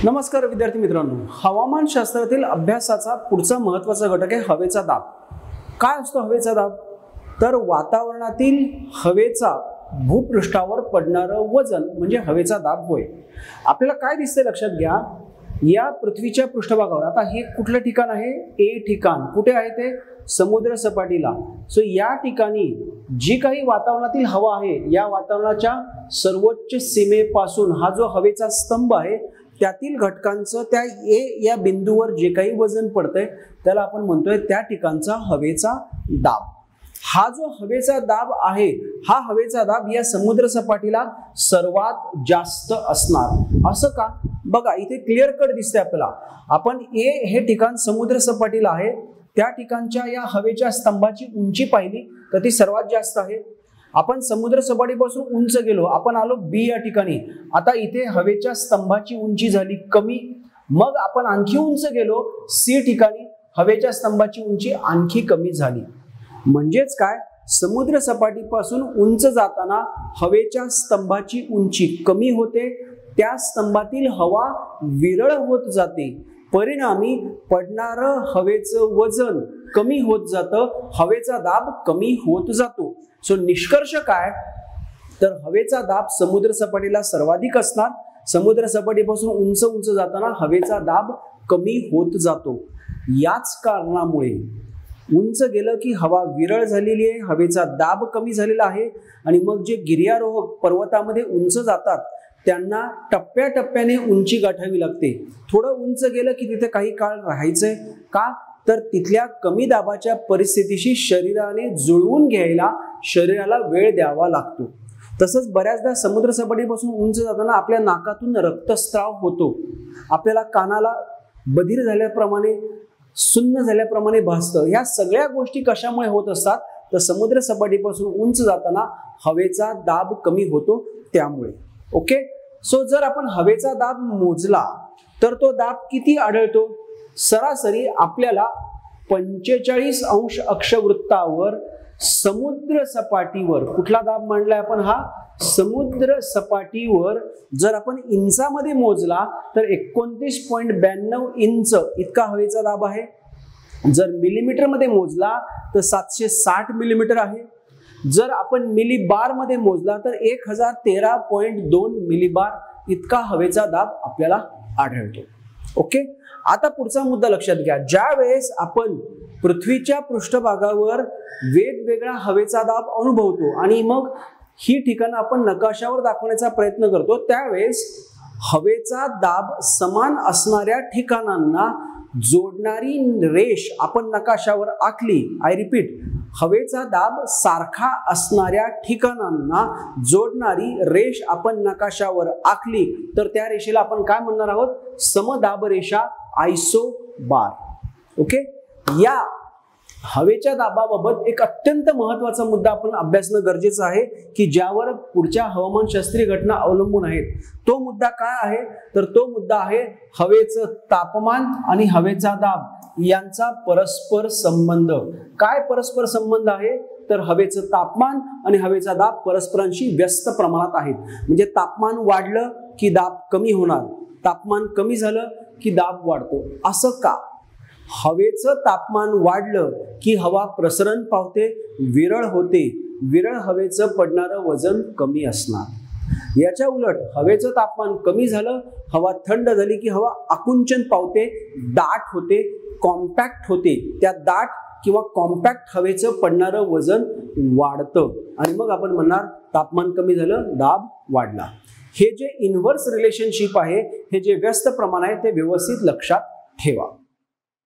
नमस्कार विद्यार्थी मित्रांनो, हवामानशास्त्रातील अभ्यासाचा पुढचा महत्त्वाचा घटक आहे हवेचा दाब। काय असतो हवेचा दाब? तर वातावरणातील हवेचा भूपृष्ठावर पडणारं वजन म्हणजे हवेचा दाब होय। आपल्याला काय दिसते लक्षात घ्या, या पृथ्वीच्या पृष्ठभागावर आता हे कुठलं ठिकाण आहे? ए ठिकाण कुठे आहे? ते समुद्र सपाटीला। सो या ठिकाणी जी काही वातावरणातील हवा आहे, या वातावरणाच्या सर्वोच्च सीमेपासून हा जो हवेचा स्तंभ आहे त्यातील घटकांचं त्या ए या बिंदूवर जे काही वजन पडतंय त्याला आपण म्हणतोय त्या ठिकाणचा हवेचा दाब। हा जो हवेचा दाब आहे, हा हवेचा दाब या समुद्र सपाटीला सर्वात जास्त असणार। असं का? बघा इथे क्लिअर कट दिसते आपल्याला। आपण ए हे ठिकाण समुद्र सपाटीला आहे, त्या ठिकाणच्या या हवेच्या स्तंभाची उंची पाहिली तर ती सर्वात जास्त आहे। आपण समुद्र सपाटीपासून उंच गेलो, आपण आलो बी या ठिकाणी, आता इथे हवेच्या स्तंभाची उंची झाली कमी। मग आपण आणखी उंच गेलो सी ठिकाणी, हवेच्या स्तंभाची उंची आणखी कमी झाली। म्हणजेच काय, समुद्र सपाटीपासून उंच जाताना हवेच्या स्तंभाची उंची कमी होते, त्या स्तंभातील हवा विरळ होत जाते, परिणामी पडणारं हवेचं वजन कमी होत जातं, हवेचा दाब कमी होत जातो। सो निष्कर्ष काय, तर हवेचा दाब समुद्र सपाटीला सर्वाधिक असणार, समुद्र सपाटीपासून उंच उंच जाताना हवेचा दाब कमी होत जातो। याच कारणामुळे उंच गेलं की हवा विरळ झालेली आहे, हवेचा दाब कमी झालेला आहे, आणि मग जे गिर्यारोहक पर्वतामध्ये उंच जातात त्यांना टप्प्याटप्प्याने उंची गाठावी लागते। थोडं उंच गेलं की तिथे काही काळ राहायचंय का, तर तिथल्या कमी दाबाच्या परिस्थितीशी शरीराने जुळवून घ्यायला शरीराला वेळ द्यावा लागतो। तसंच बऱ्याचदा समुद्र सपाटीपासून उंच जाताना आपल्या नाकातून रक्तस्राव होतो, आपल्याला कानाला बधीर झाल्याप्रमाणे सुन्न झाल्याप्रमाणे भासतं। ह्या सगळ्या गोष्टी कशामुळे होत असतात, तर समुद्र सपाटीपासून उंच जाताना हवेचा दाब कमी होतो त्यामुळे। ओके, सो जर आपण हवेचा दाब मोजला तर तो दाब किती आढळतो? सरासरी आपल्याला 45 अंश अक्षवृत्तावर समुद्र सपाटीवर, कुठला दाब मांडलाय आपण? हा समुद्र सपाटीवर जर आपण इंचामध्ये मोजला तर 29.92 इंच इतका हवेचा दाब आहे। जर मिलीमीटर मध्ये मोजला तर 760 मिलीमीटर आहे। जर आपण मिलीबार मध्ये मोजला तर 1013.2 मिलीबार इतका हवेचा दाब आपल्याला आढळतो। ओके, आता पुढचा मुद्दा लक्षात घ्या, ज्या वेळेस आपण पृथ्वीच्या पृष्ठभागावर वेगवेगळा हवेचा दाब अनुभवतो आणि मग ही ठिकाणं आपण नकाशावर दाखवण्याचा प्रयत्न करतो, त्यावेळेस हवेचा दाब समान असणाऱ्या ठिकाणांना जोडणारी रेष आपण नकाशावर आखली, आय रिपीट, हवेचा दाब सारखा असणाऱ्या ठिकाणांना जोडणारी रेष आपण नकाशावर आखली तर त्या रेषेला आपण काय म्हणणार आहोत? समदाब रेषा, आयसोबार। ओके, या हवेच्या दाबाबाबत एक अत्यंत महत्त्वाचा मुद्दा आपण अभ्यासणं गरजेचं आहे की ज्यावर पुढच्या हवामानशास्त्रीय घटना अवलंबून आहेत। तो मुद्दा काय आहे? तर तो मुद्दा आहे हवेचं तापमान आणि हवेचा दाब यांचा परस्पर संबंध। काय परस्पर संबंध आहे? तर हवेचं तापमान आणि हवेचा दाब परस्परांशी व्यस्त प्रमाणात आहेत। म्हणजे तापमान वाढलं की दाब कमी होणार, तापमान कमी झालं की दाब वाढतो। असं का? हवेचं तापमान वाढलं की हवा प्रसरण पावते, विरळ होते, विरळ हवेचं पडणारं वजन कमी असणार। याच्या उलट हवेचं तापमान कमी झालं, हवा थंड झाली की हवा आकुंचन पावते, दाट होते, कॉम्पॅक्ट होते, त्या दाट किंवा कॉम्पॅक्ट हवेचं पडणारं वजन वाढतं आणि मग आपण म्हणणार तापमान कमी झालं, दाब वाढला। हे जे इन्व्हर्स रिलेशनशिप आहे, हे जे व्यस्त प्रमाण आहे ते व्यवस्थित लक्षात ठेवा।